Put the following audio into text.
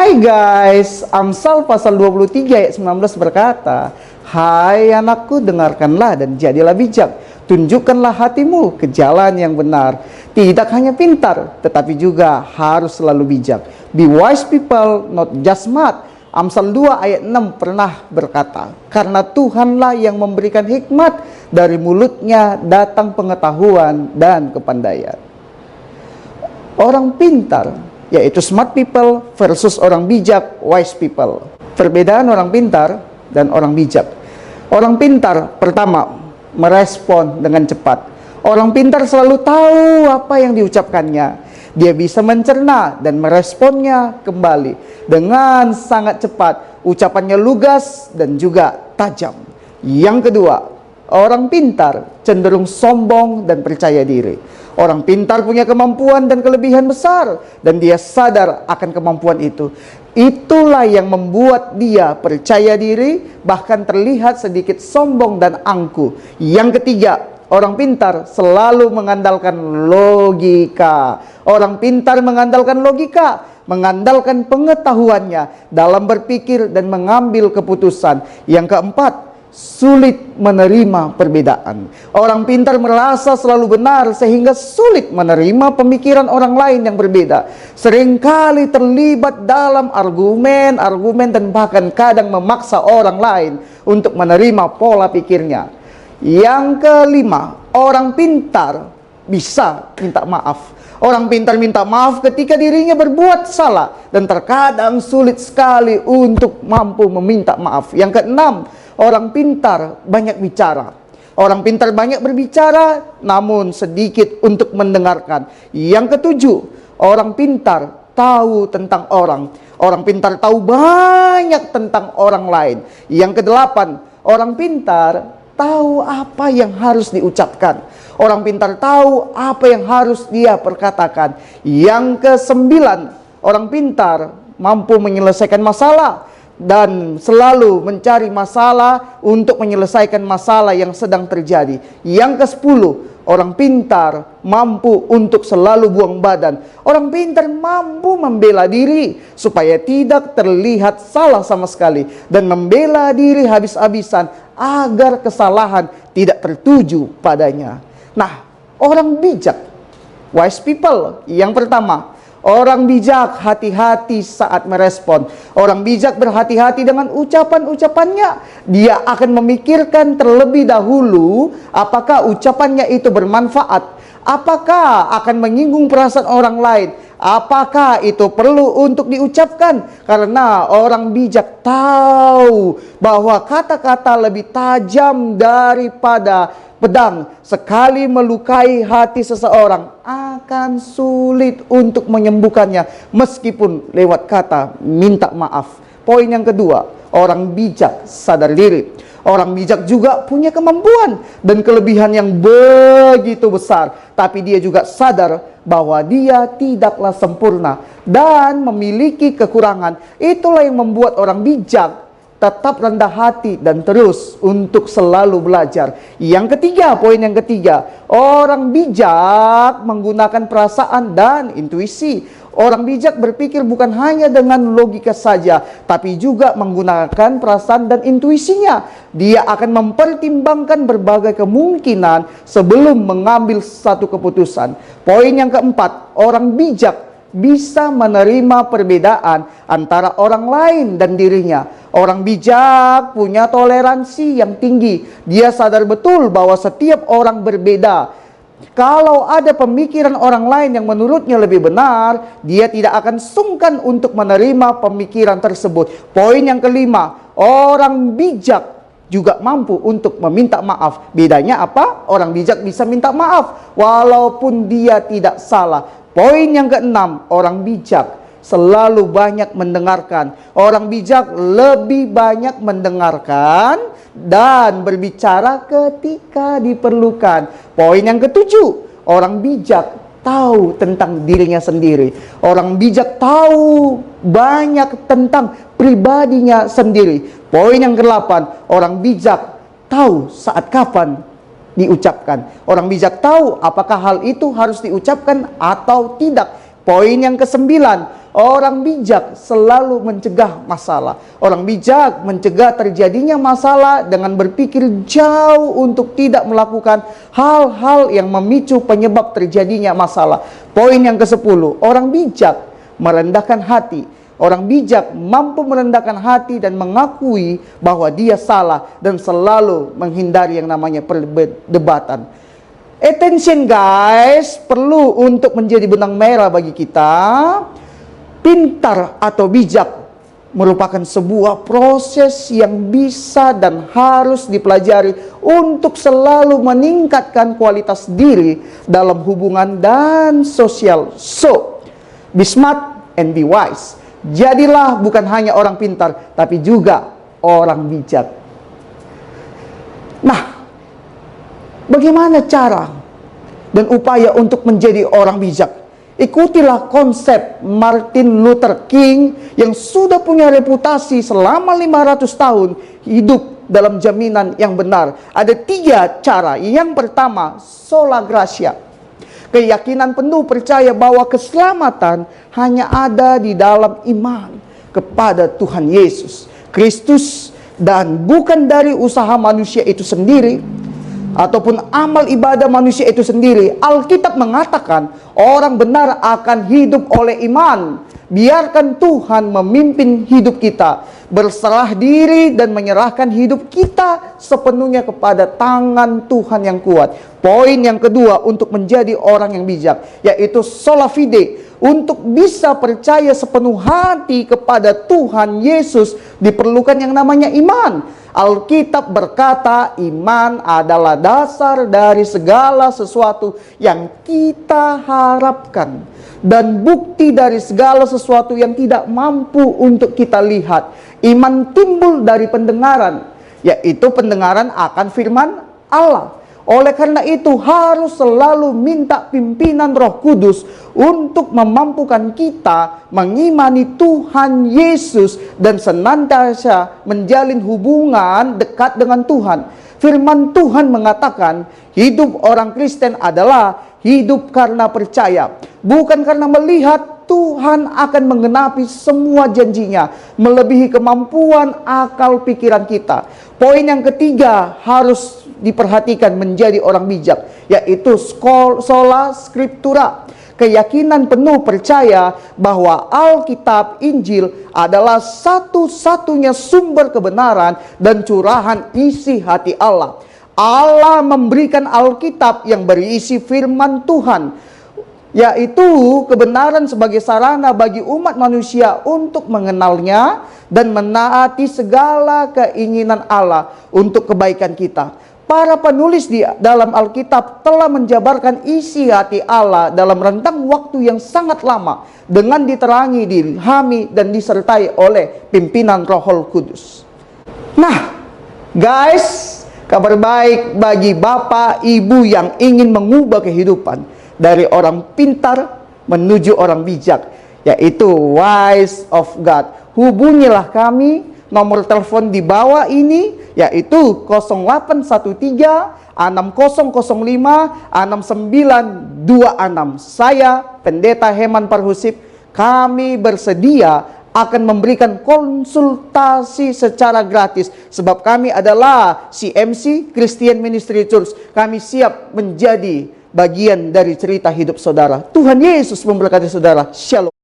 Hai guys, Amsal pasal 23 ayat 19 berkata, "Hai anakku, dengarkanlah dan jadilah bijak. Tunjukkanlah hatimu ke jalan yang benar. Tidak hanya pintar, tetapi juga harus selalu bijak. Be wise people, not just smart." Amsal 2 ayat 6 pernah berkata, "Karena Tuhanlah yang memberikan hikmat, dari mulutnya datang pengetahuan dan kepandaian." Orang pintar, yaitu smart people, versus orang bijak, wise people. Perbedaan orang pintar dan orang bijak. Orang pintar, pertama, merespon dengan cepat. Orang pintar selalu tahu apa yang diucapkannya. Dia bisa mencerna dan meresponnya kembali dengan sangat cepat. Ucapannya lugas dan juga tajam. Yang kedua, orang pintar cenderung sombong dan percaya diri. Orang pintar punya kemampuan dan kelebihan besar, dan dia sadar akan kemampuan itu. Itulah yang membuat dia percaya diri, bahkan terlihat sedikit sombong dan angkuh. Yang ketiga, orang pintar selalu mengandalkan logika. Orang pintar mengandalkan logika, mengandalkan pengetahuannya dalam berpikir dan mengambil keputusan. Yang keempat, sulit menerima perbedaan. Orang pintar merasa selalu benar sehingga sulit menerima pemikiran orang lain yang berbeda. Seringkali terlibat dalam argumen dan bahkan kadang memaksa orang lain untuk menerima pola pikirnya. Yang kelima, orang pintar bisa minta maaf. Orang pintar minta maaf ketika dirinya berbuat salah, dan terkadang sulit sekali untuk mampu meminta maaf. Yang keenam, orang pintar banyak bicara. Orang pintar banyak berbicara, namun sedikit untuk mendengarkan. Yang ketujuh, orang pintar tahu tentang orang. Orang pintar tahu banyak tentang orang lain. Yang kedelapan, orang pintar tahu apa yang harus diucapkan. Orang pintar tahu apa yang harus dia perkatakan. Yang kesembilan, orang pintar mampu menyelesaikan masalah dan selalu mencari masalah untuk menyelesaikan masalah yang sedang terjadi. Yang kesepuluh, orang pintar mampu untuk selalu buang badan. Orang pintar mampu membela diri supaya tidak terlihat salah sama sekali, dan membela diri habis-habisan agar kesalahan tidak tertuju padanya. Nah, orang bijak, wise people, yang pertama, orang bijak hati-hati saat merespon. Orang bijak berhati-hati dengan ucapan-ucapannya. Dia akan memikirkan terlebih dahulu apakah ucapannya itu bermanfaat, apakah akan menyinggung perasaan orang lain, apakah itu perlu untuk diucapkan. Karena orang bijak tahu bahwa kata-kata lebih tajam daripada pedang. Sekali melukai hati seseorang, akan sulit untuk menyembuhkannya meskipun lewat kata minta maaf. Poin yang kedua, orang bijak sadar diri. Orang bijak juga punya kemampuan dan kelebihan yang begitu besar, tapi dia juga sadar bahwa dia tidaklah sempurna dan memiliki kekurangan. Itulah yang membuat orang bijak tetap rendah hati dan terus untuk selalu belajar. Yang ketiga, poin yang ketiga, orang bijak menggunakan perasaan dan intuisi. Orang bijak berpikir bukan hanya dengan logika saja, tapi juga menggunakan perasaan dan intuisinya. Dia akan mempertimbangkan berbagai kemungkinan sebelum mengambil satu keputusan. Poin yang keempat, orang bijak bisa menerima perbedaan antara orang lain dan dirinya. Orang bijak punya toleransi yang tinggi. Dia sadar betul bahwa setiap orang berbeda. Kalau ada pemikiran orang lain yang menurutnya lebih benar, dia tidak akan sungkan untuk menerima pemikiran tersebut. Poin yang kelima, orang bijak juga mampu untuk meminta maaf. Bedanya apa? Orang bijak bisa minta maaf walaupun dia tidak salah. Poin yang keenam, orang bijak selalu banyak mendengarkan. Orang bijak lebih banyak mendengarkan dan berbicara ketika diperlukan. Poin yang ketujuh, orang bijak tahu tentang dirinya sendiri. Orang bijak tahu banyak tentang pribadinya sendiri. Poin yang kedelapan, orang bijak tahu saat kapan diucapkan. Orang bijak tahu apakah hal itu harus diucapkan atau tidak. Poin yang ke-9, orang bijak selalu mencegah masalah. Orang bijak mencegah terjadinya masalah dengan berpikir jauh untuk tidak melakukan hal-hal yang memicu penyebab terjadinya masalah. Poin yang ke-10, orang bijak merendahkan hati. Orang bijak mampu merendahkan hati dan mengakui bahwa dia salah dan selalu menghindari yang namanya perdebatan. Attention guys, perlu untuk menjadi benang merah bagi kita. Pintar atau bijak merupakan sebuah proses yang bisa dan harus dipelajari untuk selalu meningkatkan kualitas diri dalam hubungan dan sosial. So, be smart and be wise. Jadilah bukan hanya orang pintar, tapi juga orang bijak. Nah, bagaimana cara dan upaya untuk menjadi orang bijak? Ikutilah konsep Martin Luther King yang sudah punya reputasi selama 500 tahun hidup dalam jaminan yang benar. Ada 3 cara. Yang pertama, sola gratia. Keyakinan penuh percaya bahwa keselamatan hanya ada di dalam iman kepada Tuhan Yesus Kristus dan bukan dari usaha manusia itu sendiri ataupun amal ibadah manusia itu sendiri. Alkitab mengatakan orang benar akan hidup oleh iman. Biarkan Tuhan memimpin hidup kita, berserah diri dan menyerahkan hidup kita sepenuhnya kepada tangan Tuhan yang kuat. Poin yang kedua untuk menjadi orang yang bijak, yaitu sola fide. Untuk bisa percaya sepenuh hati kepada Tuhan Yesus diperlukan yang namanya iman. Alkitab berkata iman adalah dasar dari segala sesuatu yang kita harapkan dan bukti dari segala sesuatu yang tidak mampu untuk kita lihat. Iman timbul dari pendengaran, yaitu pendengaran akan firman Allah. Oleh karena itu harus selalu minta pimpinan Roh Kudus untuk memampukan kita mengimani Tuhan Yesus dan senantiasa menjalin hubungan dekat dengan Tuhan. Firman Tuhan mengatakan hidup orang Kristen adalah hidup karena percaya, bukan karena melihat. Tuhan akan menggenapi semua janjinya, melebihi kemampuan akal pikiran kita. Poin yang ketiga harus diperhatikan menjadi orang bijak, yaitu sola scriptura. Keyakinan penuh percaya bahwa Alkitab Injil adalah satu-satunya sumber kebenaran dan curahan isi hati Allah. Allah memberikan Alkitab yang berisi firman Tuhan, yaitu kebenaran sebagai sarana bagi umat manusia untuk mengenalnya dan menaati segala keinginan Allah untuk kebaikan kita. Para penulis di dalam Alkitab telah menjabarkan isi hati Allah dalam rentang waktu yang sangat lama dengan diterangi, diilhami, dan disertai oleh pimpinan Roh Kudus. Nah, guys, kabar baik bagi Bapak Ibu yang ingin mengubah kehidupan dari orang pintar menuju orang bijak, yaitu wise of God. Hubungilah kami, nomor telepon di bawah ini, yaitu 0813 6005 6926. Saya Pendeta Heman Parhusip. Kami bersedia akan memberikan konsultasi secara gratis, sebab kami adalah CMC Christian Ministry Church. Kami siap menjadi bagian dari cerita hidup saudara. Tuhan Yesus memberkati saudara. Shalom.